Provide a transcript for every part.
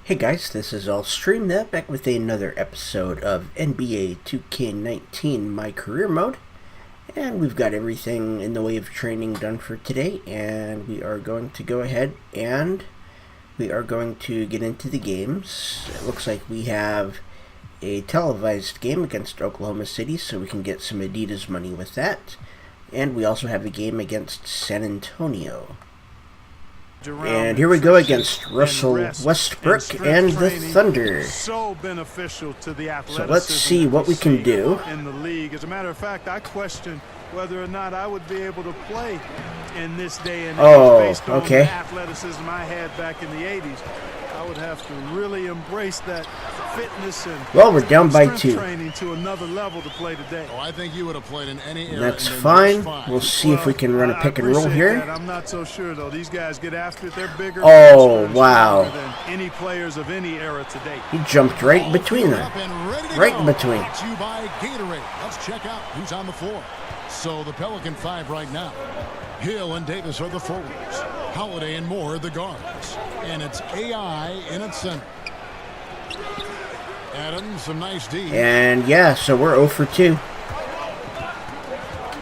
Hey guys, this is All Stream That back with another episode of NBA 2k19 MyCareer mode. And we've got everything in the way of training done for today, and we are going to go ahead and we are going to get into the games. It looks like we have a televised game against Oklahoma City, so we can get some Adidas money with that. And we also have a game against San Antonio. And here we go against Russell Westbrook and the Thunder. So beneficial to the athleticism. So let's see what we can do in the league. As a matter of fact, I question whether or not I would be able to play in this day and age based on the athleticism I had back in the 80s. I would have to really embrace that fitness and we're down by 2. Training to another level to play today. Oh, I think you would have played in any era. That's fine. We'll see if we can run a pick and roll here. That. I'm not so sure though. These guys get after it. They're bigger. Oh, wow. Than any players of any era today. He jumped right in between them. Right in between. Brought to you by Gatorade. Let's check out who's on the floor. So the Pelican 5 right now. Hill and Davis are the forwards. Holiday and Moore the guards. And it's AI in its center. Adams, some nice D. And yeah, so we're 0 for 2.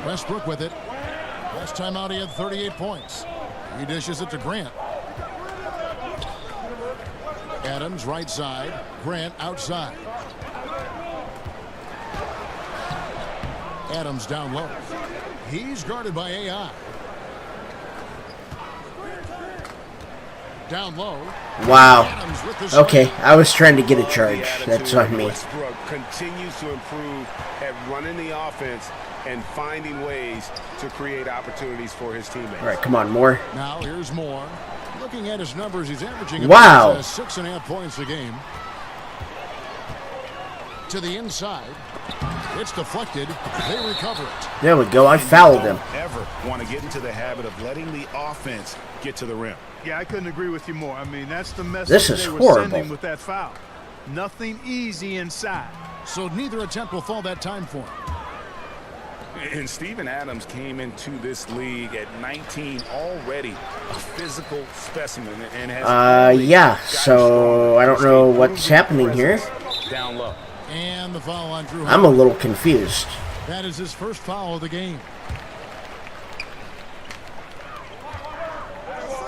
Westbrook with it. Last time out he had 38 points. He dishes it to Grant. Adams right side. Grant outside. Adams down low. He's guarded by AI. Down low. Wow. Okay, I was trying to get a charge. That's on me. Westbrook continues to improve at running the offense and finding ways to create opportunities for his teammates. All right, come on, Moore. Now here's Moore. Looking at his numbers, he's averaging about 6.5 points a game. To the inside. It's deflected. They recover it. There we go. I fouled him. Ever want to get into the habit of letting the offense get to the rim. Yeah, I couldn't agree with you more. I mean, that's the message this is they were horrible. sending with that foul. Nothing easy inside. So neither attempt will fall that time for him. And Steven Adams came into this league at 19 already a physical specimen and has yeah, so I don't know what's happening here. Down low. And the foul on Drew. I'm a little confused. That is his first foul of the game.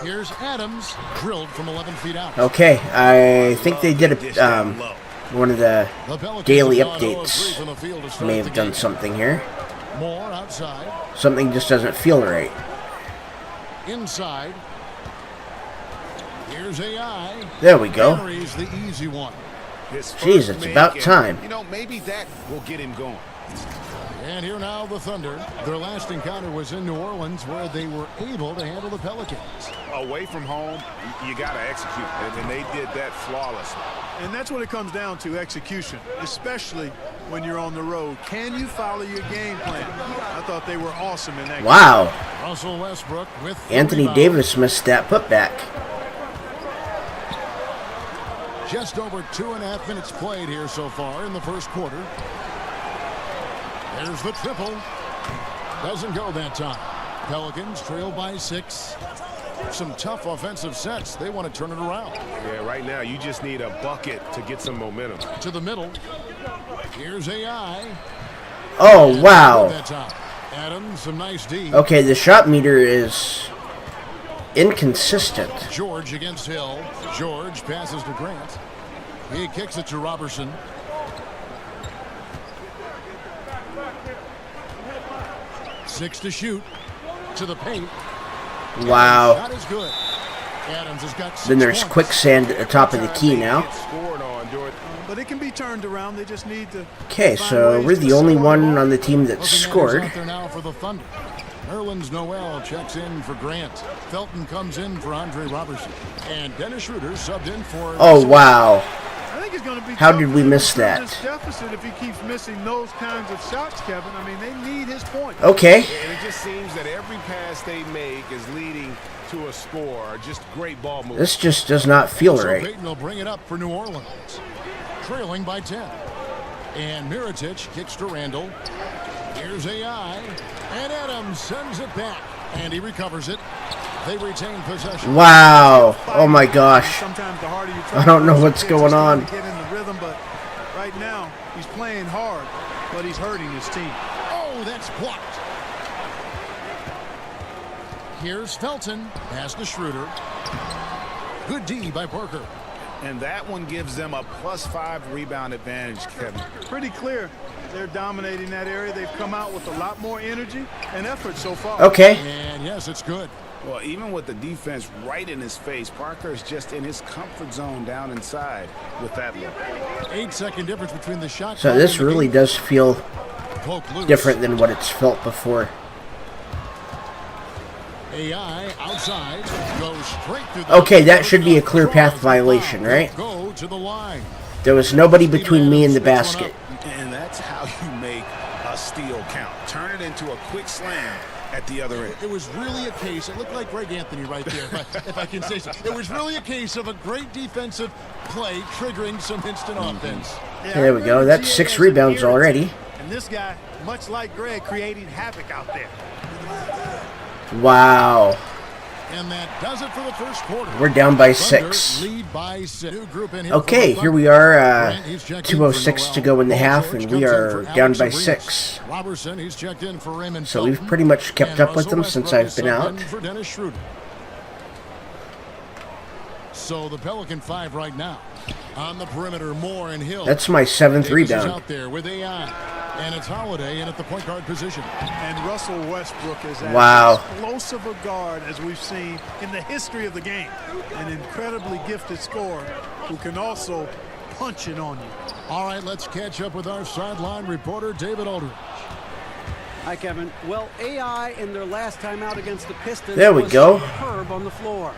Here's Adams, drilled from 11 feet out. Okay, I think they did one of the daily updates may have done something here. More outside. Something just doesn't feel right. Inside. Here's AI. There we go. Carries the easy one. Jeez, it's about time. You know, maybe that will get him going. And here now the Thunder. Their last encounter was in New Orleans, where they were able to handle the Pelicans. Away from home, you got to execute, and they did that flawlessly. And that's what it comes down to, execution, especially when you're on the road. Can you follow your game plan? I thought they were awesome in that Wow. game. Russell Westbrook with Anthony Davis missed that putback. Just over 2.5 minutes played here so far in the first quarter. There's the triple. Doesn't go that time. Pelicans trail by 6. Some tough offensive sets. They want to turn it around. Yeah, right now you just need a bucket to get some momentum. To the middle. Here's AI. Oh, wow. Adams, some nice D. Okay, the shot meter is inconsistent. George against Hill. George passes to Grant. He kicks it to Robertson. Six to shoot. To the paint. Wow. That is good. Adams has got 6 Then there's points. quicksand at the top of the key now. But it can be turned around. They just need to. Okay, so we're the only one on the team that scored. Out there now for the Thunder. Nerlens Noel checks in for Grant. Felton comes in for Andre Robertson. And Dennis Schroeder subbed in for... Oh, wow. I think it's going to be How did we miss that? this deficit if he keeps missing those kinds of shots, Kevin. I mean, they need his point. Okay. And it just seems that every pass they make is leading to a score. Just great ball movement. This just does not feel So right. Payton will bring it up for New Orleans. Trailing by 10. And Mirotic kicks to Randall. Here's AI. And Adams sends it back. And he recovers it. They retain possession. Wow. Oh my gosh. Sometimes the harder you try, I don't know what's going on. Get in the rhythm, but right now he's playing hard, but he's hurting his team. Oh, that's blocked. Here's Felton. Pass to Schroeder. Good D by Parker. And that one gives them a +5 rebound advantage, Kevin. Pretty clear. They're dominating that area. They've come out with a lot more energy and effort so far. Okay. And yes, it's good. Well, even with the defense right in his face, Parker is just in his comfort zone down inside with that look. 8-second difference between the shot. So this really does feel Poke loose. different than what it's felt before. AI outside goes straight through the Okay, that should be a clear path violation, right? Go to the line. There was nobody between me and the basket. And that's how you make a steal count. Turn it into a quick slam at the other end. It was really a case, it looked like Greg Anthony right there, if I can say so. It was really a case of a great defensive play triggering some instant offense. Yeah, There we go. That's 6 rebounds already. And this guy, much like Greg, creating havoc out there. Wow. And that does it for the first quarter. We're down by Thunder 6. lead by 6. New group in here Okay, for the here we Thunder. are, Grant, he's checked in 2:06 for to Noel. go in the half, George and we comes in are for down Alex by Abrines. 6. Robertson, he's checked in for Raymond So we've Felton. pretty much kept And up with Russell them since Westbrook I've is been subbed out. in for Dennis Schroeder. So the Pelican 5 right now. On the perimeter, Moore and Hill. That's my 7th Davis is rebound. out there with AI. And it's Holiday in at the point guard position. And Russell Westbrook is as Wow. explosive a guard as we've seen in the history of the game. An incredibly gifted scorer who can also punch it on you. All right, let's catch up with our sideline reporter, David Aldridge. Hi, Kevin. Well, AI in their last time out against the Pistons There we was go. superb on the floor.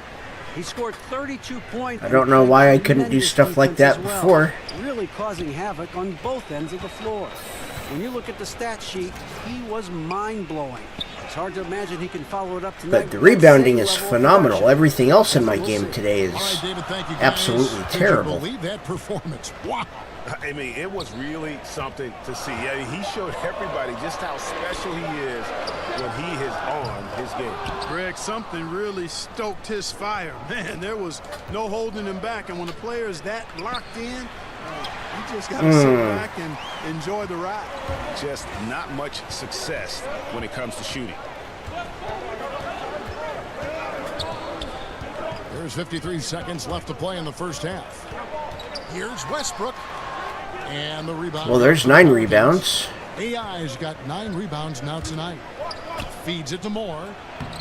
He scored 32 points. I don't know why I couldn't do stuff like that before. Really causing havoc on both ends of the floor. When you look at the stat sheet, he was mind-blowing. It's hard to imagine he can follow it up tonight. But the rebounding is phenomenal. Everything else in my game today All right, is David, thank you guys. absolutely Did terrible. you believe that performance? Wow. I mean, it was really something to see. I mean, he showed everybody just how special he is when he is on his game. Greg, something really stoked his fire. Man, there was no holding him back. And when a player is that locked in, you just got to sit back and enjoy the ride. Just not much success when it comes to shooting. There's 53 seconds left to play in the first half. Here's Westbrook. And the rebound. Well, there's 9 rebounds. AI's got 9 rebounds now tonight. Feeds it to Moore.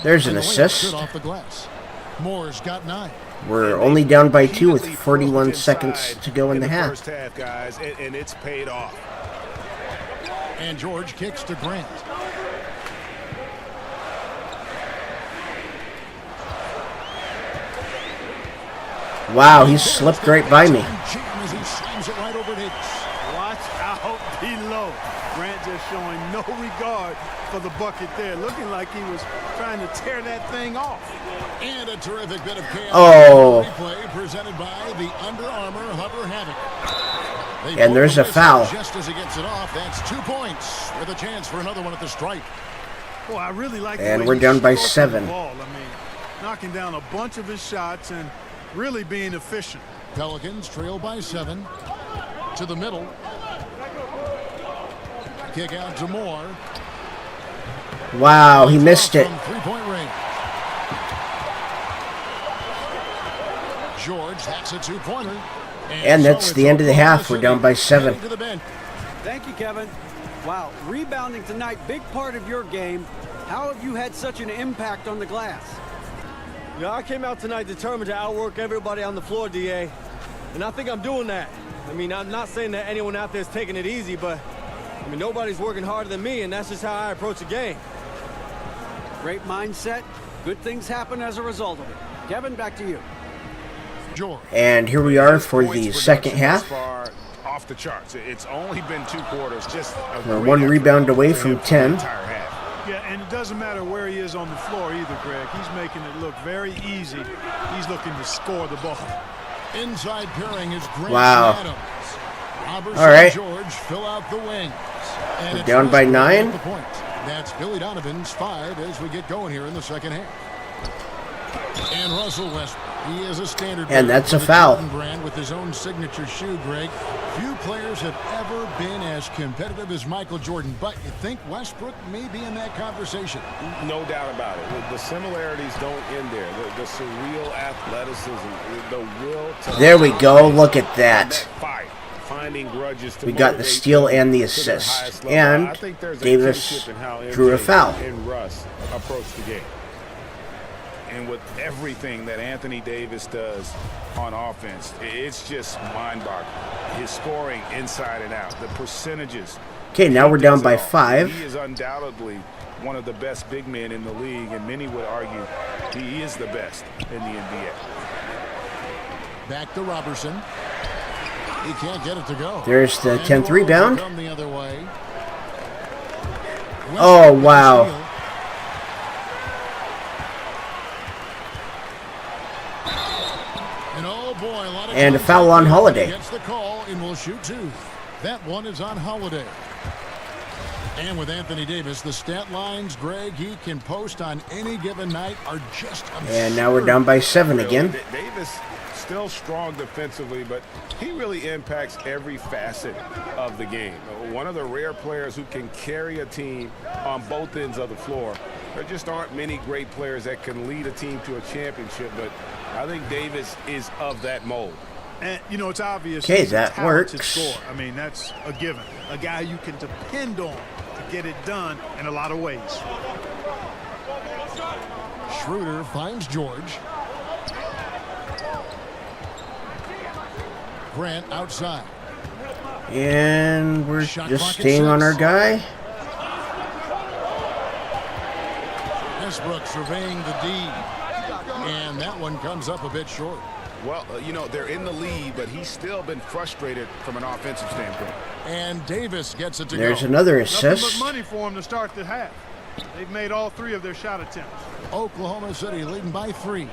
There's an And the layup assist. good off the glass. Moore's got 9. We're only down by 2 with Immediately 41 proved seconds inside to go in the half. first half, guys, and it's paid off. And George kicks to Grant. Wow, he slipped right by me. As he slams it right over Davis. Watch out below. Grant just showing no regard for the bucket there. Looking like he was trying to tear that thing off. And a terrific bit of chaos. Oh. Replay presented by the Under Armour Hover Havoc. They And there's a pull the foul. whistle just as he gets it off. That's 2 points with a chance for another one at the stripe. Well, I really like the And way we're he down by struck the 7. ball. I mean, knocking down a bunch of his shots and really being efficient. Pelicans trail by 7. To the middle. Kick out to Moore. Wow, he missed it. From three-point range. George, that's a 2-pointer. And that's the end of the half. We're down by 7. To the bench. Thank you, Kevin. Wow, rebounding tonight, big part of your game. How have you had such an impact on the glass? You know, I came out tonight determined to outwork everybody on the floor, DA. And I think I'm doing that. I mean, I'm not saying that anyone out there is taking it easy, but, I mean, nobody's working harder than me, and that's just how I approach the game. Great mindset. Good things happen as a result of it. Kevin, back to you. George. And here we are for Points the production second thus half. far off the charts. It's only been 2 quarters. Just a We're great 1 effort rebound away from for the 10. entire half. Yeah, and it doesn't matter where he is on the floor either, Greg. He's making it look very easy. He's looking to score the ball. Inside pairing is Grant Wow. Adams. Robertson All right. and George fill out the wings. And We're it's down by Westbrook 9. at the point. That's Billy Donovan's 5 as we get going here in the second half. And Russell Westbrook, he is a standard. And that's a foul. Brand with his own signature shoe, Greg. Few players have ever been as competitive as Michael Jordan, but you think Westbrook may be in that conversation. No doubt about it. The similarities don't end there. The surreal athleticism, the will to... There we go. Look at that. Fight. Finding grudges to We got the steal and the assist. And Davis drew a foul. And Russ approached the game. And with everything that Anthony Davis does on offense, it's just mind-boggling. His scoring inside and out, the percentages. Okay, now we're down by 5. He is undoubtedly one of the best big men in the league, and many would argue he is the best in the NBA. Back to Robertson. He can't get it to go. There's the 10th rebound. The other way. Oh, wow. And oh boy, a lot of and a foul on Holiday. Gets the call and will shoot 2. That one is on Holiday. And with Anthony Davis, the stat lines, Greg, he can post on any given night are just absurd. And now we're down by 7 again. Davis still strong defensively, but he really impacts every facet of the game. One of the rare players who can carry a team on both ends of the floor. There just aren't many great players that can lead a team to a championship, but I think Davis is of that mold. And, you know, it's obvious. Okay, that works. Score. I mean, that's a given. A guy you can depend on to get it done in a lot of ways. Schroeder finds George. Grant outside. And we're just staying on our guy. Westbrook surveying the D. And that one comes up a bit short. Well, you know, they're in the lead, but he's still been frustrated from an offensive standpoint. And Davis gets it to There's go. another Nothing assist. but money for him to start the half. They've made all 3 of their shot attempts. Oklahoma City leading by 3.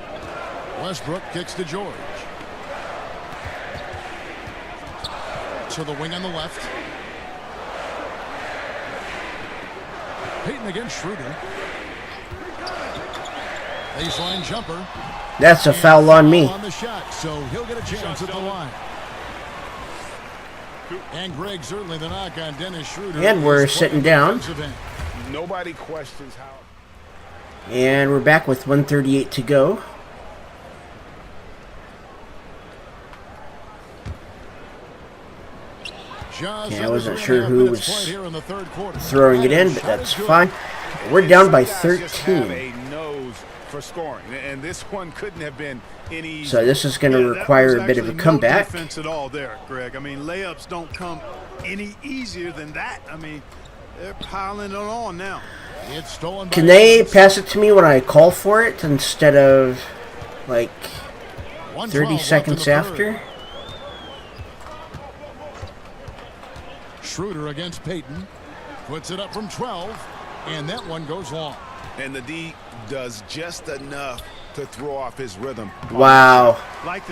Westbrook kicks to George. To the wing on the left. Payton against Schroeder. Baseline jumper. That's a foul on me. On the shot, so he'll get a chance at the line. And Greg, certainly the knock on Dennis Schroeder. And we're sitting down. Nobody questions how. And we're back with 1:38 to go. Yeah, I wasn't sure who was throwing it in, but that's fine. We're down by 13. For scoring, and this one couldn't have been any. So this is going to require a bit of a comeback. No defense at all there, Greg. I mean, layups don't come any easier than that. I mean, they're piling it on now. It's stolen. Can they pass it to me when I call for it instead of like 30 seconds after? Schroeder against Payton, puts it up from 12, and that one goes long. And the D does just enough to throw off his rhythm. Wow.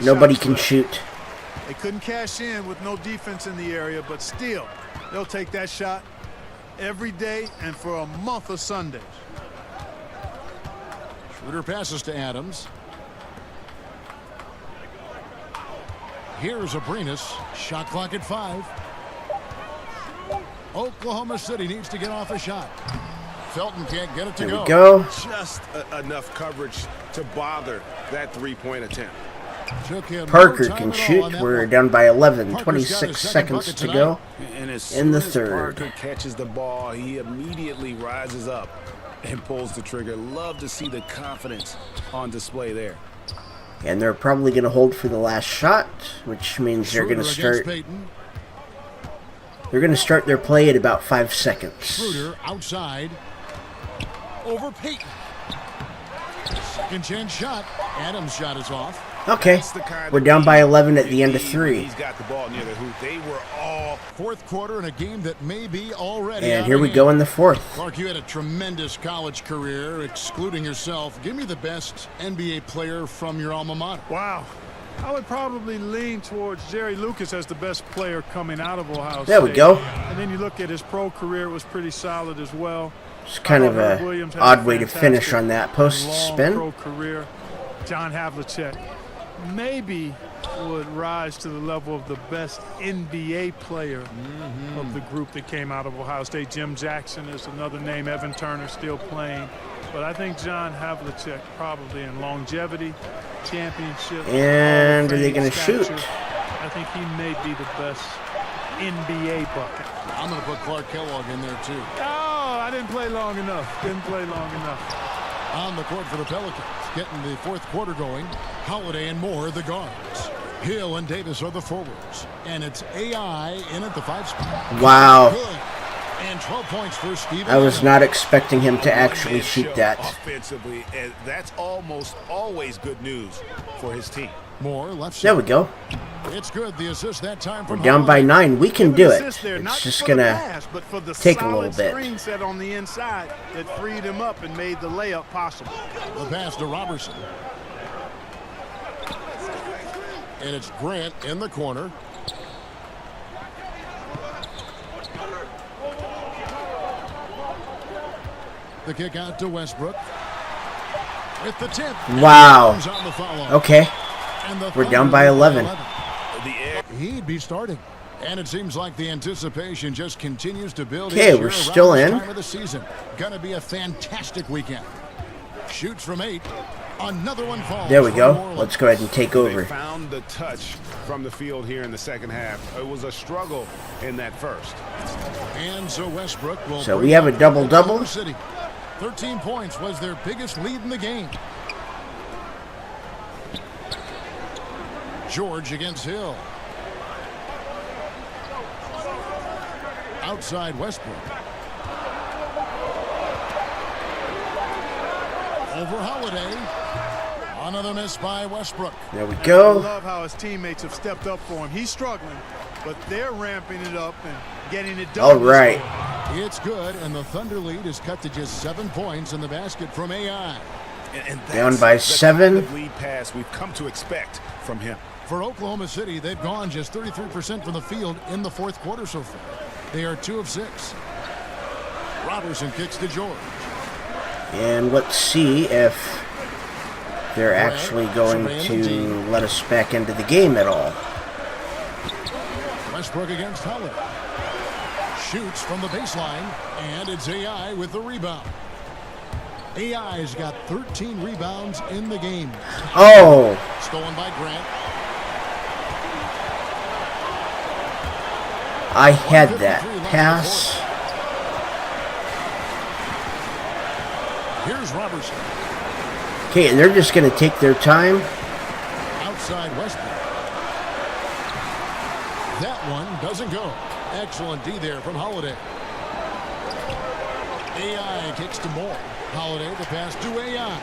Nobody can shoot. They couldn't cash in with no defense in the area, but still, they'll take that shot every day and for a month of Sundays. Schroeder passes to Adams. Here's Abrinas. Shot clock at 5. Oklahoma City needs to get off a shot. Felton can't get it to go. There we go. Just enough coverage to bother that three-point attempt. Parker can shoot. We're down by 11. 26 seconds to go in the third. Parker catches the ball, he immediately rises up and pulls the trigger. Love to see the confidence on display there. And they're probably going to hold for the last shot, which means they're going to start. They're going to start their play at about 5 seconds. Schroeder outside. Over Payton. Second chance shot. Adams' shot is off. Okay, we're down by 11 at the end of 3. He's got the ball near the hoop. They were all fourth quarter in a game that may be already. And here we go in the fourth. Clark, you had a tremendous college career, excluding yourself. Give me the best NBA player from your alma mater. Wow. I would probably lean towards Jerry Lucas as the best player coming out of Ohio State. There we go. And then you look at his pro career, it was pretty solid as well. It's kind of an odd way to finish on that post spin. Pro career. John Havlicek maybe would rise to the level of the best NBA player of the group that came out of Ohio State. Jim Jackson is another name. Evan Turner still playing. But I think John Havlicek probably in longevity, championship. And are they going to shoot? I think he may be the best NBA bucket. I'm going to put Clark Kellogg in there, too. Oh, I didn't play long enough. Didn't play long enough. On the court for the Pelicans, getting the fourth quarter going. Holiday and Moore, the guards. Hill and Davis are the forwards. And it's AI in at the 5 spot. Wow. Good. And 12 points for Steven. I was not expecting him to actually shoot that. Offensively, and that's almost always good news for his team. Moore left There side. we go. It's good. The assist that time We're from down by Holiday. 9. We can do it. There, It's just for going the to pass, but for the take a little solid bit. screen set on the inside that freed him up and made the layup possible. The pass to Robertson. And it's Grant in the corner. The kick out to Westbrook. With the tip. Wow. And on the follow. Okay. And the We're Thunder down by 11. He'd be starting. And it seems like the anticipation just continues to build. Okay, each we're year still around this in. time of the season. Gonna be a fantastic weekend. Shoots from 8. Another one falls. There we for go. New Orleans. Let's go ahead and take They over. found the touch from the field here in the second half. It was a struggle in that first. And so Westbrook will. So bring we have a up double-double. Oklahoma City. 13 points was their biggest lead in the game. George against Hill. Outside Westbrook. Over Holiday. Another miss by Westbrook. There we I go. love how his teammates have stepped up for him. He's struggling, but they're ramping it up and getting it done. All right. It's good, and the Thunder lead is cut to just 7 points in the basket from AI. And Down by the 7. kind of lead pass we've come to expect from him. For Oklahoma City, they've gone just 33% from the field in the fourth quarter so far. They are 2 of 6. Robertson kicks to George. And let's see if they're actually going to let us back into the game at all. Westbrook against Holiday. Shoots from the baseline, and it's AI with the rebound. AI's got 13 rebounds in the game. Oh, Stolen by Grant. I had that pass. Here's Robertson. Okay, and they're just going to take their time. Outside Westbrook. That one doesn't go. Excellent D there from Holiday. AI kicks to Moore. Holiday, the pass to AI.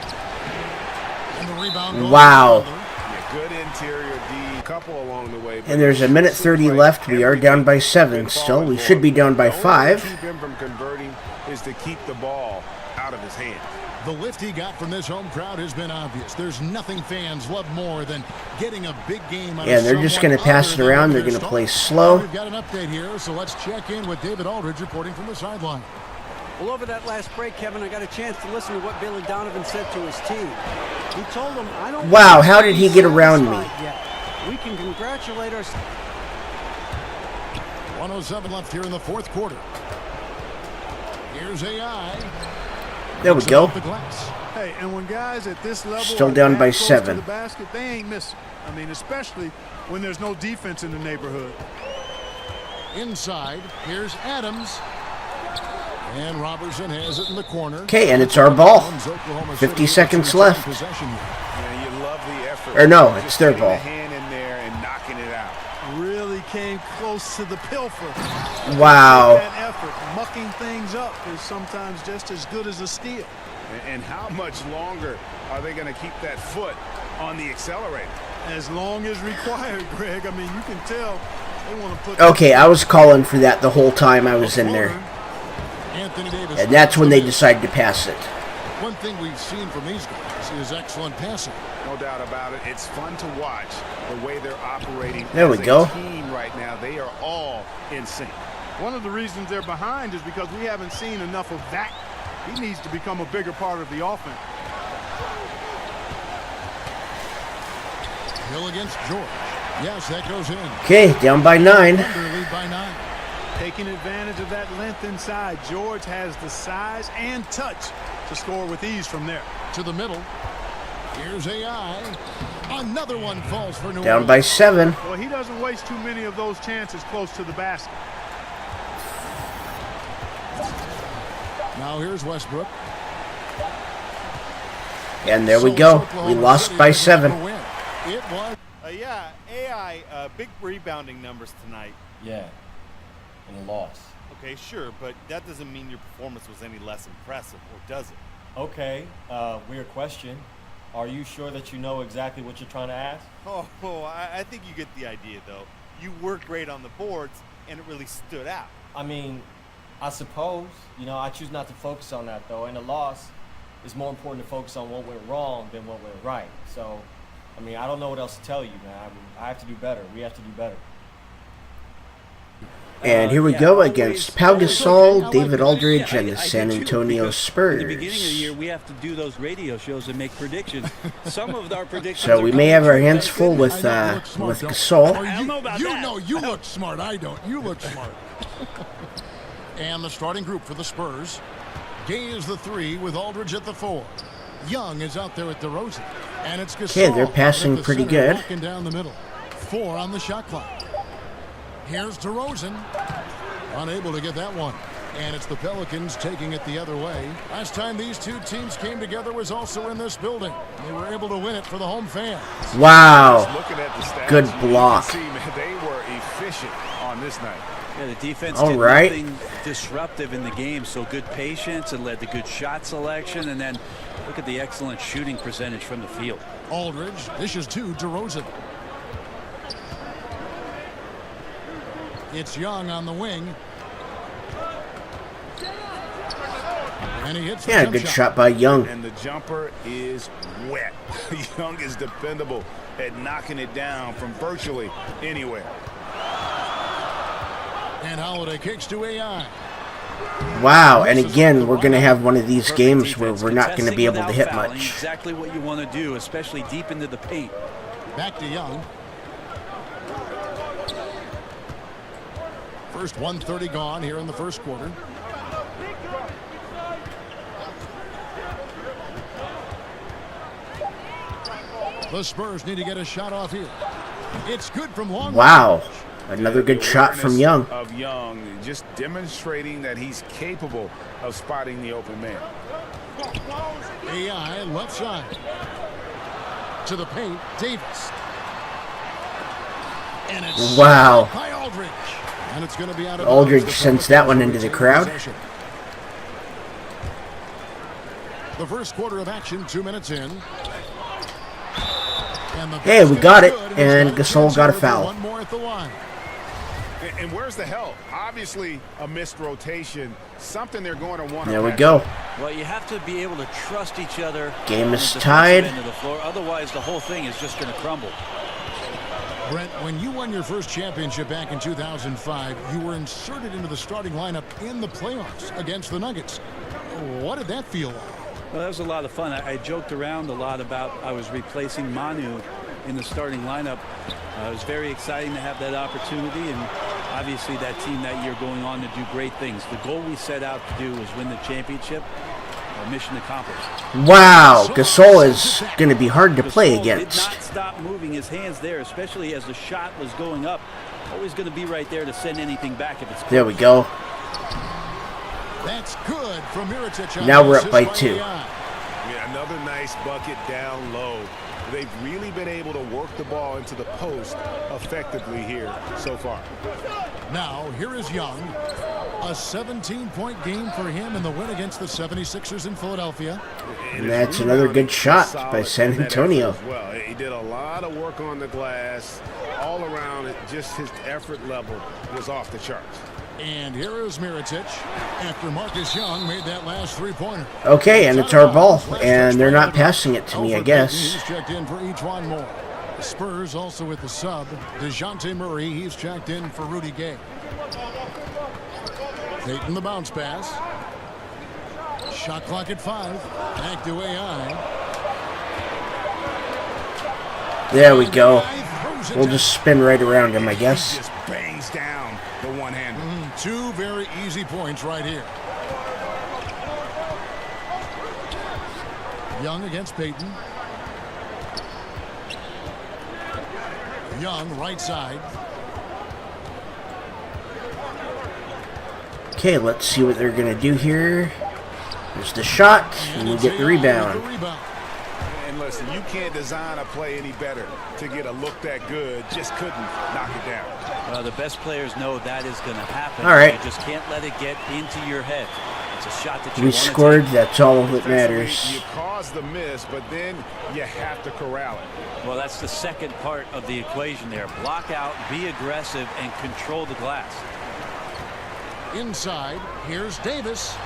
And the rebound goes Wow. to Thunder. Yeah, good interior D, couple along the way. And there's a minute 30 left. We are down by 7 still. We should be down by The only way to 5. keep him from converting is to keep the ball out of his hand. The lift he got from this home crowd has been obvious. There's nothing fans love more than getting a big game out Yeah, of they're just someone going to pass other it than around. their They're going to star. play slow. We've got an update here, so let's check in with David Aldridge reporting from the sideline. Well, over that last break, Kevin, I got a chance to listen to what Billy Donovan said to his team. He told them, I don't Wow, want how to did be he get around me? satisfied yet. We can congratulate ourselves. 1:07 left here in the fourth quarter. Here's AI. There we Knocks it go. off the glass. Hey, and when guys at this level Still are down that by close 7. to the basket, they ain't missing. I mean, especially when there's no defense in the neighborhood. Inside, here's Adams. And Robertson has it in the corner. Okay, and it's our ball. Oklahoma 50 City seconds return left. possession here. Yeah, you love the effort. Or no, Just it's their getting ball. the hand in there and knocking it out. Really came close to the pilfer. Wow. That effort, mucking things up, is sometimes just as good as a steal. And how much longer are they going to keep that foot on the accelerator? As long as required, Greg. I mean, you can tell they want to put. Okay, I was calling for that the whole time I was in there. Anthony Davis. And that's when they decided to pass it. One thing we've seen from these guys is excellent passing. No doubt about it. It's fun to watch the way they're operating. There we as go. a team right now. They are all in sync. One of the reasons they're behind is because we haven't seen enough of that. He needs to become a bigger part of the offense. Hill against George. Yes, that goes in. Okay, down by 9. Lead by 9. Taking advantage of that length inside, George has the size and touch to score with ease from there. To the middle. Here's AI. Another one falls for New Down Orleans. by 7. Well, he doesn't waste too many of those chances close to the basket. Now here's Westbrook. And there we go. We lost by 7. It was. Yeah, AI, big rebounding numbers tonight. Yeah, and a loss. Okay, sure, but that doesn't mean your performance was any less impressive, or does it? Okay, weird question. Are you sure that you know exactly what you're trying to ask? I think you get the idea, though. You were great on the boards, and it really stood out. I mean, I suppose. You know, I choose not to focus on that, though. And a loss is more important to focus on what went wrong than what went right. So, I mean, I don't know what else to tell you, man. I mean, I have to do better. We have to do better. And here we go against Pau Gasol, David Aldridge, and the San Antonio Spurs. At the beginning of the year, we have to do those radio shows and make predictions. Some of our predictions. So we may have our hands full with Gasol. You look smart. I don't. You look smart. And the starting group for the Spurs. Gay is the 3 with Aldridge at the 4. Young is out there at DeRozan. And it's Gasol. Okay, they're passing pretty good. Walking down the middle. 4 on the shot clock. Here's DeRozan. Unable to get that one. And it's the Pelicans taking it the other way. Last time these two teams came together was also in this building. They were able to win it for the home fans. Wow. Looking at the stats, Good block. you can see, they were efficient on this night. Yeah, the defense All did right. nothing disruptive in the game, so good patience and led to good shot selection, and then look at the excellent shooting percentage from the field. Aldridge dishes to DeRozan. It's Young on the wing. And he hits the jump good shot by Young. And the jumper is wet. Young is dependable at knocking it down from virtually anywhere. And Holiday kicks to AI. Wow, and again, we're going to have one of these games where we're not going to be able to hit much. Exactly what you want to do, especially deep into the paint. Back to Young. First 1:30 gone here in the first quarter. The Spurs need to get a shot off here. It's good from long. Wow. Another good shot from Young. Of Young, just demonstrating that he's capable of spotting the open man. AI left side. To the paint, Davis. And it's Wow. by Aldridge. And it's going to be out of Aldridge bounds. sends that one into the crowd. The first quarter of action, 2 minutes in. And the Hey, we got it, good, and it's Gasol got a for foul. One more at the line. And where's the help? Obviously, a missed rotation. Something they're going to want to. There we go. Well, you have to be able to trust each other. Game on is the defensive tied. end of the floor. Otherwise, the whole thing is just going to crumble. Brent, when you won your first championship back in 2005, you were inserted into the starting lineup in the playoffs against the Nuggets. What did that feel like? Well, that was a lot of fun. I joked around a lot about I was replacing Manu in the starting lineup. It was very exciting to have that opportunity, and obviously that team that year going on to do great things. The goal we set out to do was win the championship. Mission accomplished. Wow, Gasol is going to be hard to play Gasol against. did not stop moving his hands there, especially as the shot was going up. Always going to be right there to send anything back if it's close. There we go. That's good from Mirotic. Now we're up by 2. Yeah, another nice bucket down low. They've really been able to work the ball into the post effectively here so far. Now, here is Young. A 17-point game for him in the win against the 76ers in Philadelphia. And that's another good shot by San Antonio. Well, he did a lot of work on the glass. All around it, just his effort level was off the charts. And here is Mirotic after Marcus Young made that last three-pointer. Okay, and it's our ball, and they're not passing it to me, I guess. He's checked in for each one more. The Spurs also with the sub. DeJounte Murray, he's checked in for Rudy Gay. Taking the bounce pass. Shot clock at 5. Back to AI. There we go. We'll just spin right around him, I guess. He just bangs down the one-hander. Two very easy points right here. Young against Payton. Young, right side. Okay, let's see what they're going to do here. There's the shot, and we get the rebound. And listen, you can't design a play any better to get a look that good. Just couldn't knock it down. Well, the best players know that is going to happen. All right. You just can't let it get into your head. It's a shot that you We want to scored. take. That's all that matters. You caused the miss, but then you have to corral it. Well, that's the second part of the equation there. Block out, be aggressive, and control the glass. Inside, here's Davis.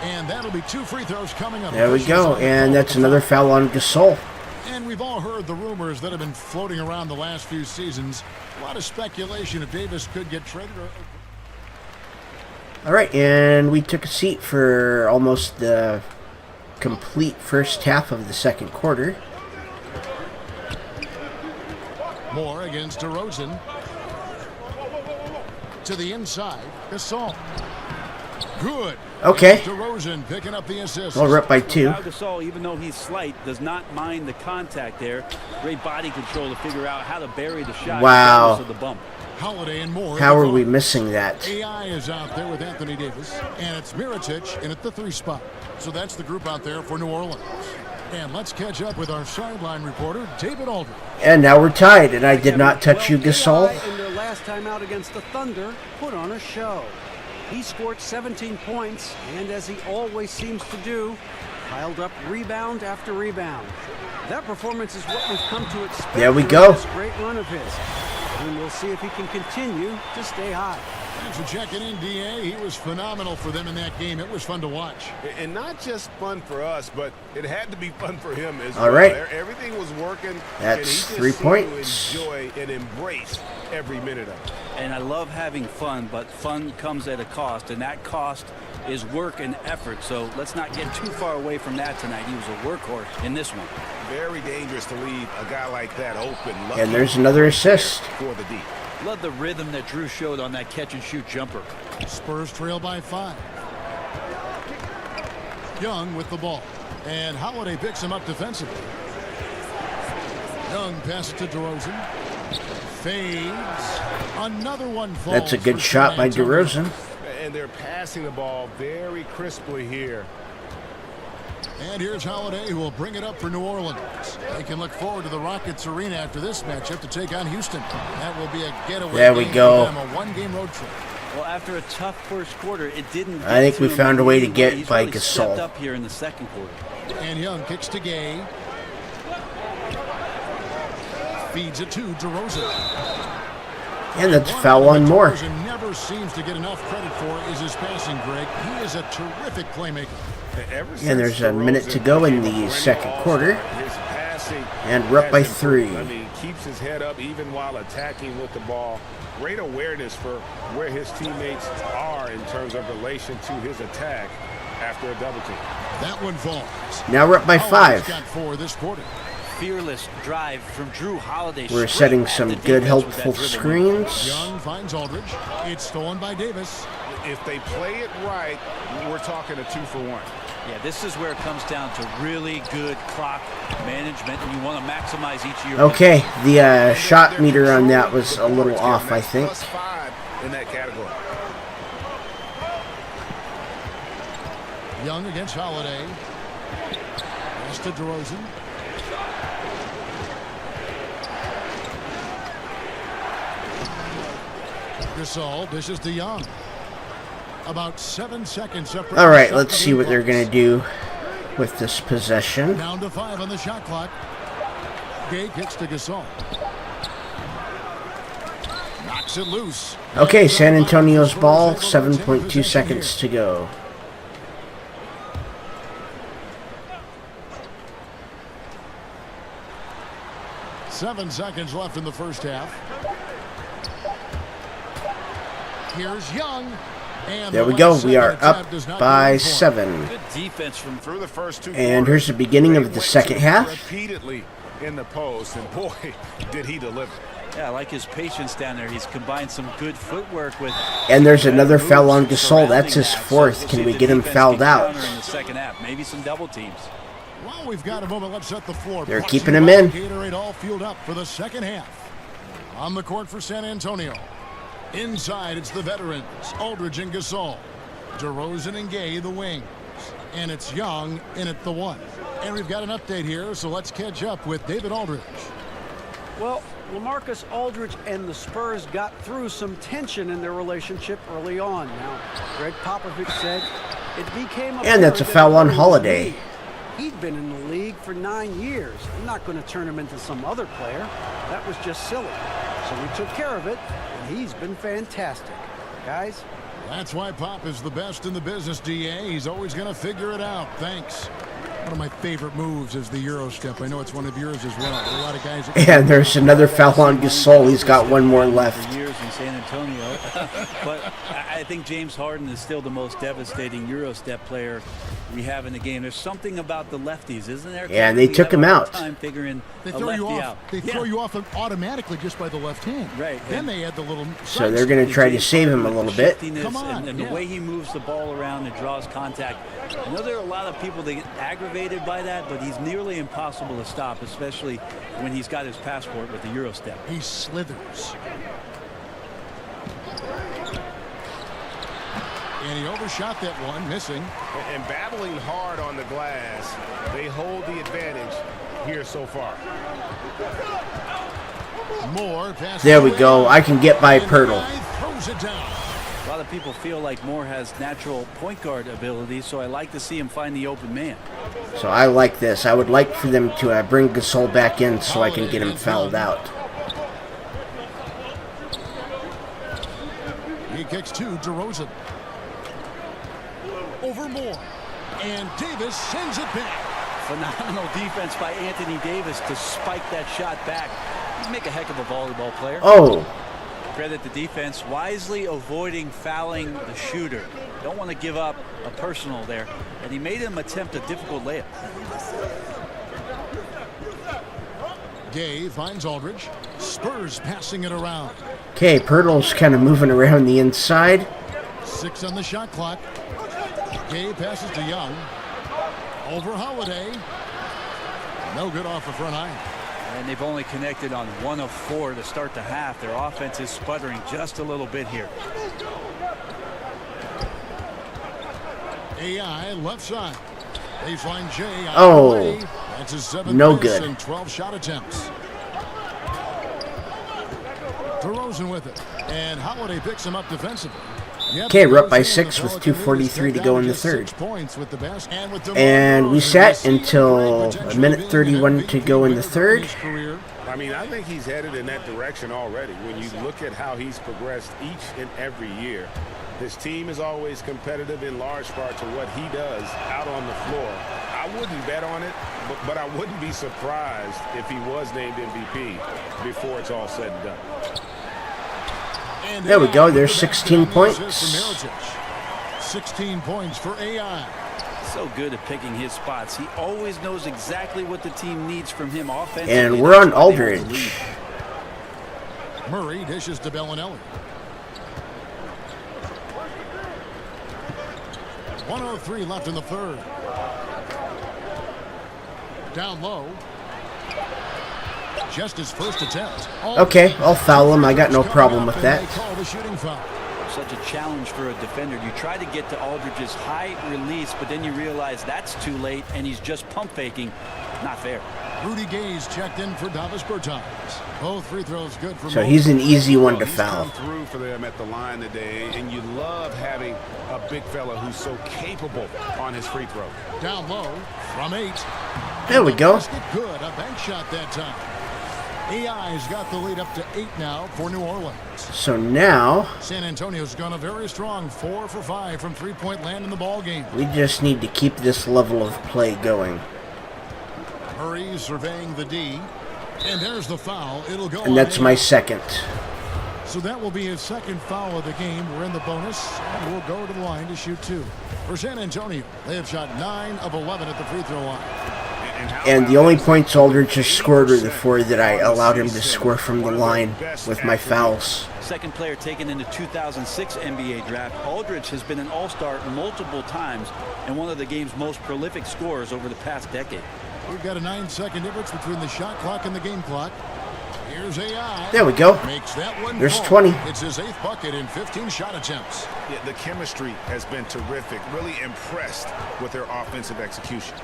And that'll be two free throws coming up. There we go, and that's another foul on Gasol. And we've all heard the rumors that have been floating around the last few seasons. A lot of speculation if Davis could get traded. All right, and we took a seat for almost the complete first half of the second quarter. Moore against DeRozan. To the inside, Gasol. Good. Okay. DeRozan picking up the assist. Well, we're up by 2. Now Gasol, even though he's slight, does not mind the contact there. Great body control to figure out how to bury the shot. Wow. Regardless of the bump. Holiday and Moore. How are we missing that? AI is out there with Anthony Davis, and it's Mirotic in at the 3 spot. So that's the group out there for New Orleans. And let's catch up with our sideline reporter, David Aldridge. And now we're tied, and I did not touch you, Gasol. AI in their last time out against the Thunder put on a show. He scored 17 points, and as he always seems to do, piled up rebound after rebound. That performance is what we've come to expect. There we from go. This great run of his. And we'll see if he can continue to stay high. Thanks for checking in, DA. He was phenomenal for them in that game. It was fun to watch. And not just fun for us, but it had to be fun for him as All well. right. Everything was working. That's and he just 3 seemed points. to enjoy and embrace every minute of it. And I love having fun, but fun comes at a cost, and that cost is work and effort. So let's not get too far away from that tonight. He was a workhorse in this one. Very dangerous to leave a guy like that open. And there's another assist. For the deep. Love the rhythm that Drew showed on that catch-and-shoot jumper. Spurs trail by 5. Young with the ball. And Holiday picks him up defensively. Young passes to DeRozan. Fades. Another one falls. That's a good shot by DeRozan. And they're passing the ball very crisply here. And here's Holiday, who will bring it up for New Orleans. They can look forward to the Rockets Arena after this matchup to take on Houston. That will be a getaway. There we game go. for them, a one-game road trip. Well, after a tough first quarter, it didn't. I think we him found a way to immediately. get He's by really Gasol. stepped up here in the second quarter. And Young kicks to Gay. Feeds it to DeRozan. And that's a foul on Moore. DeRozan never seems to get enough credit for is his passing, Greg. He is a terrific playmaker. And there's a minute to go in the second quarter. And we're up by 3. I mean, keeps his head up even while attacking with the ball. Great awareness for where his teammates are in terms of relation to his attack after a double team. That one falls. Now we're up by 5. Got 4 this quarter. Fearless drive from Drew Holiday. We're straight setting at some the good, defense helpful with that dribble. screens. Young finds Aldridge. It's stolen by Davis. If they play it right, we're talking a 2-for-1. Yeah, this is where it comes down to really good clock management, and you want to maximize each of your. Okay, the shot meter on that was a little off, I think. +5 in that category. Young against Holiday. Pass to DeRozan. Gasol dishes to Young. About 7 seconds up. All right, let's see what they're going to do with this possession. Down to 5 on the shot clock. Gay kicks to Gasol. Knocks it loose. Okay, San Antonio's ball, 7.2 seconds to go. Seven seconds left in the first half. Here's Young. And There we go. We are up by 7. Good defense from Through the first 2 And quarters, here's the beginning they of the went second to half. repeatedly in the post, and boy, did he deliver. Yeah, I like his patience down there. He's combined some good footwork with... And there's another foul on Gasol. That's his fourth. Can we get him fouled out? In the second half, maybe some double teams. Well, we've got a moment. Let's set the floor. They're keeping him in. Gatorade all fueled up for the second half. On the court for San Antonio. Inside, it's the veterans, Aldridge and Gasol. DeRozan and Gay, the wings. And it's Young in at the one. And we've got an update here, so let's catch up with David Aldridge. Well, LaMarcus Aldridge and the Spurs got through some tension in their relationship early on. Now, Greg Popovich said it became And that's a foul on Holiday. He'd been in the league for 9 years. I'm not going to turn him into some other player. That was just silly. So we took care of it, and he's been fantastic. Guys? That's why Pop is the best in the business, DA. He's always going to figure it out. Thanks. One of my favorite moves is the Euro step. I know it's one of yours as well. There are a lot of guys. And there's another foul on Gasol. He's got one more left. Years in San Antonio, but I think James Harden is still the most devastating Euro step player we have in the game. There's something about the lefties, isn't there? Yeah, and they took him out. Time figuring they throw you off. They throw you off automatically just by the left hand. Right. Then they add the little. So they're going to try to save him a little bit. Come on, and the way he moves the ball around and draws contact. I know there are a lot of people that get aggravated by that, but he's nearly impossible to stop, especially when he's got his passport with the Euro step. He slithers. And he overshot that one, missing. And battling hard on the glass, they hold the advantage here so far. Moore there we go. I can get by Pirtle. Throws it down. A lot of people feel like Moore has natural point guard ability, so I like to see him find the open man. So I like this. I would like for them to bring Gasol back in so I can get him fouled out. He kicks to DeRozan. Over Moore. And Davis sends it back. Phenomenal defense by Anthony Davis to spike that shot back. He'd make a heck of a volleyball player. Oh. Credit the defense, wisely avoiding fouling the shooter. Don't want to give up a personal there. And he made him attempt a difficult layup. Gay finds Aldridge. Spurs passing it around. Okay, Pirtle's kind of moving around the inside. 6 on the shot clock. Gay passes to Young. Over Holiday. No good off the front iron. And they've only connected on 1 of 4 to start the half. Their offense is sputtering just a little bit here. AI left side. Baseline J. Oh, that's his 7th no miss good. and 12 shot attempts. DeRozan with it. And Holiday picks him up defensively. Okay, we're up by 6 with 2:43 to go in the third. And we sat until a minute 31 to go in the third. I mean, I think he's headed in that direction already. When you look at how he's progressed each and every year, his team is always competitive in large part to what he does out on the floor. I wouldn't bet on it, but I wouldn't be surprised if he was named MVP before it's all said and done. There we go. There's 16 points. 16 points for AI. So good at picking his spots. He always knows exactly what the team needs from him offensively. And we're on Aldridge. Murray dishes to Bellinelli. 1:03 left in the third. Down low. Just his first attempt. Okay, I'll foul him. I got no problem with that. Such a challenge for a defender. You try to get to Aldridge's high release, but then you realize that's too late, and he's just pump faking. Not fair. Rudy Gay's checked in for Davis Bertans. Both free throws good for. So he's an easy one to foul. He's come through for them at the line today, and you love having a big fella who's so capable on his free throw. Down low from 8. There we go. Good, a bank shot that time. AI's got the lead up to 8 now for New Orleans. So now San Antonio's gone a very strong 4 for 5 from three-point land in the ball game. we just need to keep this level of play going. Murray surveying the D, and there's the foul. It'll go. And that's my second. So that will be his second foul of the game. We're in the bonus, and we'll go to the line to shoot 2. For San Antonio, they have shot 9 of 11 at the free throw line. And the only points Aldridge has scored are the 4 that I allowed him to score from the line with my fouls. Second player taken in the 2006 NBA draft, Aldridge has been an all-star multiple times and one of the game's most prolific scorers over the past decade. We've got a 9-second difference between the shot clock and the game clock. Here's AI. There we go. Makes that one There's fall. 20. It's his 8th bucket in 15 shot attempts. Yeah, the chemistry has been terrific. Really impressed with their offensive execution.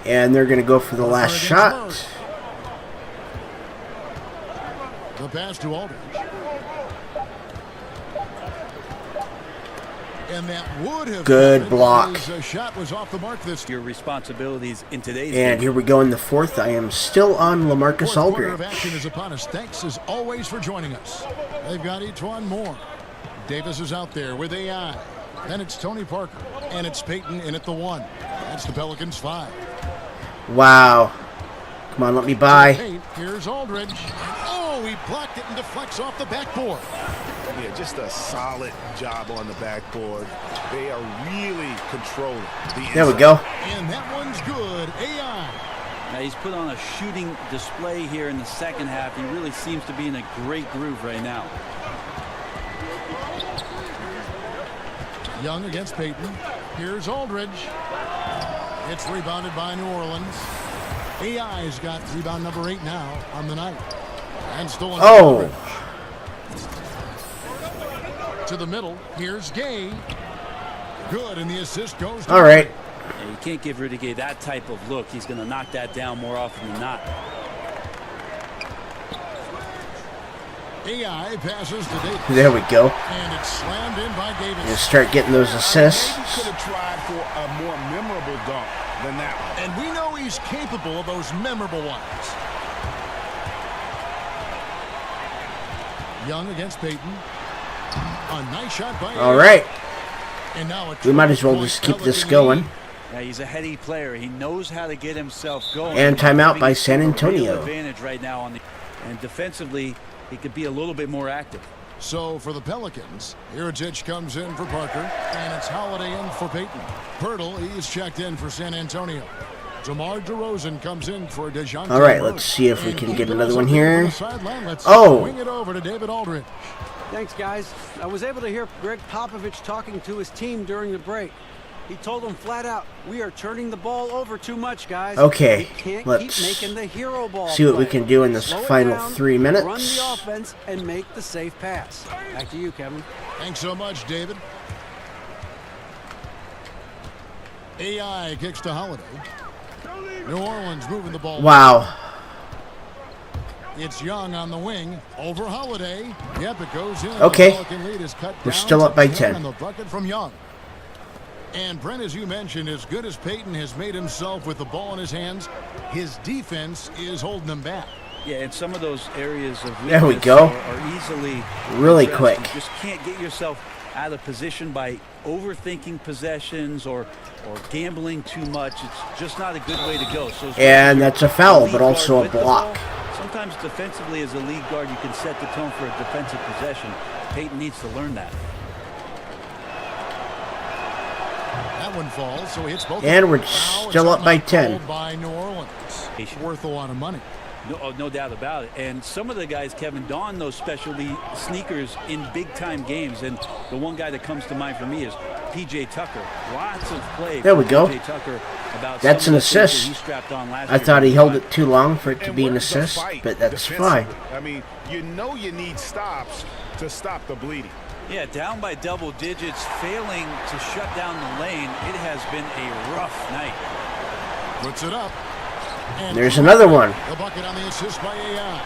And they're going to go for the last shot. The pass to Aldridge. And that would have good block. His shot was off the mark this your responsibilities in today's and game. Here we go in the 4th. I am still on LaMarcus Fourth quarter of Aldridge. action is upon us. Thanks as always for joining us. They've got each one more. Davis is out there with AI. Then it's Tony Parker. And it's Payton in at the 1. That's the Pelicans 5. Wow. Come on, let me buy. Here's Aldridge. Oh, he blocked it and deflects off the backboard. Yeah, just a solid job on the backboard. They are really controlling the inside. There we go. And that one's good. AI. Now he's put on a shooting display here in the second half. He really seems to be in a great groove right now. Young against Payton. Here's Aldridge. It's rebounded by New Orleans. AI's got rebound number 8 now on the night. And stolen. Oh. To the middle. Here's Gay. Good, and the assist goes to All right. Yeah, you can't give Rudy Gay that type of look. He's going to knock that down more often than not. AI passes to Davis. There we go. And it's slammed in by Davis. You start getting those assists. Maybe could have tried for a more memorable dunk than that one. And we know he's capable of those memorable ones. Young against Payton. A nice shot by All right. And now We might as well just keep this going. Yeah, he's a heady player. He knows how to get himself going. And timeout by He's San got a real Antonio. advantage right now on the, and defensively, he could be a little bit more active. So for the Pelicans, Iritic comes in for Parker, and it's Holiday in for Payton. Pirtle, he's checked in for San Antonio. DeMar DeRozan comes in for DeJounte. All right, let's see if we can get another one here. Let's Oh. swing it over to David Aldridge. Thanks, guys. I was able to hear Greg Popovich talking to his team during the break. He told them flat out, we are turning the ball over too much, guys. Okay, we can't let's keep making the hero ball see what we play. can do in this Slow it final down, 3 minutes. Run the offense and make the safe pass. Back to you, Kevin. Thanks so much, David. AI kicks to Holiday. New Orleans moving the ball. Wow. It's Young on the wing. Over Holiday. Yep, it goes in. Okay. The Pelican lead is cut We're down still to up by 10 10. on the bucket from Young. And Brent, as you mentioned, as good as Payton has made himself with the ball in his hands, his defense is holding him back. Yeah, and some of those areas of weakness There we go. are easily Really addressed. quick. You just can't get yourself out of position by overthinking possessions or gambling too much. It's just not a good way to go. So And that's a foul, but also a block. Sometimes defensively as a lead guard, you can set the tone for a defensive possession. Payton needs to learn that. That one falls, so he hits both. And we're Foul, still it's up by not 10. called by New Orleans. Worth a lot of money. No doubt about it. And some of the guys, Kevin, don those specialty sneakers in big-time games. And the one guy that comes to mind for me is P.J. Tucker. Lots of play. There we go. P.J. Tucker about That's some an of the things that assist. he strapped on last I year. thought he held it too long for it to And be an where's the assist, fight but that's fine. defensively? I mean, you know you need stops to stop the bleeding. Yeah, down by double digits, failing to shut down the lane. It has been a rough night. Puts it up. And There's another one. the bucket on the assist by AI.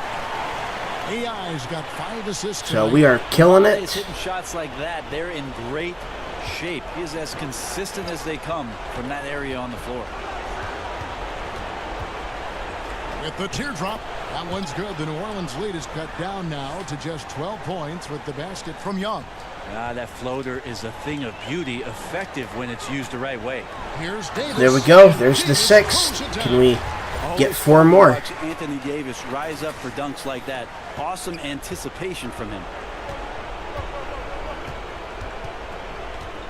AI's got 5 assists. So tonight. we are killing He's it. hitting shots like that. They're in great shape. He is as consistent as they come from that area on the floor. With the teardrop, that one's good. The New Orleans lead is cut down now to just 12 points with the basket from Young. That floater is a thing of beauty, effective when it's used the right way. Here's Davis. There we go. There's the Davis 6th. throws it Can down. we Always get 4 fun to more? watch Anthony Davis rise up for dunks like that. Awesome anticipation from him.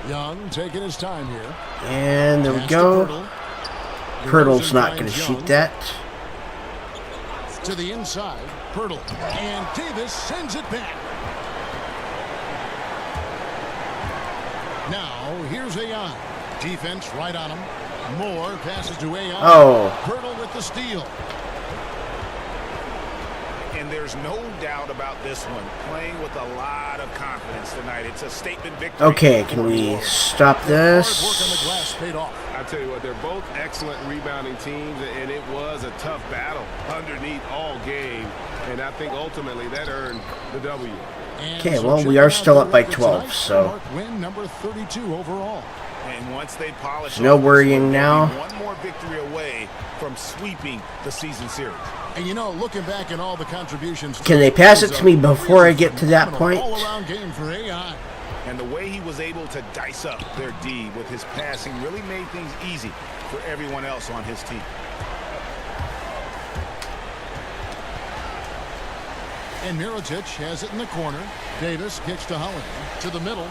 Young taking his time here. And there we Pass to go. Pirtle. Pirtle's not going to shoot that. To the inside, Pirtle. And Davis sends it back. Now, here's AI. Defense right on him. Moore passes to AI. Oh. Pirtle with the steal. And there's no doubt about this one. Playing with a lot of confidence tonight. It's a statement victory. Okay, can we stop this? Hard work on the glass paid off. I tell you what, they're both excellent rebounding teams, and it was a tough battle underneath all game. And I think ultimately that earned the W. Okay, well, we are still up by 12, so Win number 32 overall. And once they polish, no worrying now. One more victory away from sweeping the season series. And you know, looking back at all the contributions, Can they pass it to me before I get to that point? All-around game for AI. And the way he was able to dice up their D with his passing really made things easy for everyone else on his team. And Mirotic has it in the corner. Davis kicks to Holiday. To the middle.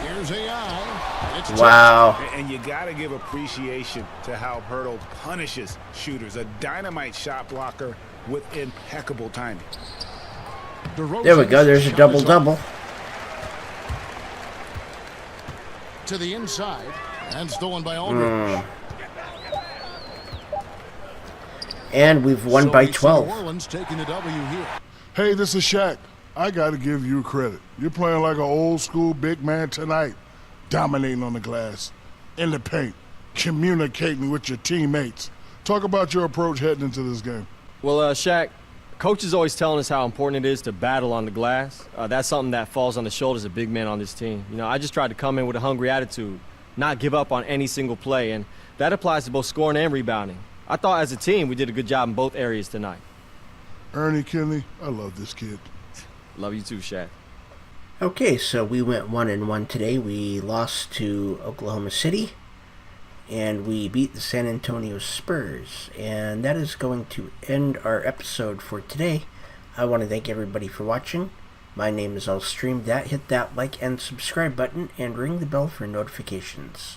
Here's AI. It's Wow. And you got to give appreciation to how Pirtle punishes shooters. A dynamite shot blocker with impeccable timing. There we go. There's a double-double. To the inside. And stolen by Aldridge. And we've won by So 12. New Orleans taking the W here. Hey, this is Shaq. I got to give you credit. You're playing like an old school big man tonight, dominating on the glass, in the paint, communicating with your teammates. Talk about your approach heading into this game. Well, Shaq, Coach is always telling us how important it is to battle on the glass. That's something that falls on the shoulders of big men on this team. You know, I just tried to come in with a hungry attitude, not give up on any single play, and that applies to both scoring and rebounding. I thought as a team we did a good job in both areas tonight. Ernie Kinley, I love this kid. Love you too, Shaq. Okay, so we went 1-1 today. We lost to Oklahoma City, and we beat the San Antonio Spurs. And that is going to end our episode for today. I want to thank everybody for watching. My name is I'll Stream That. Hit that like and subscribe button, and ring the bell for notifications.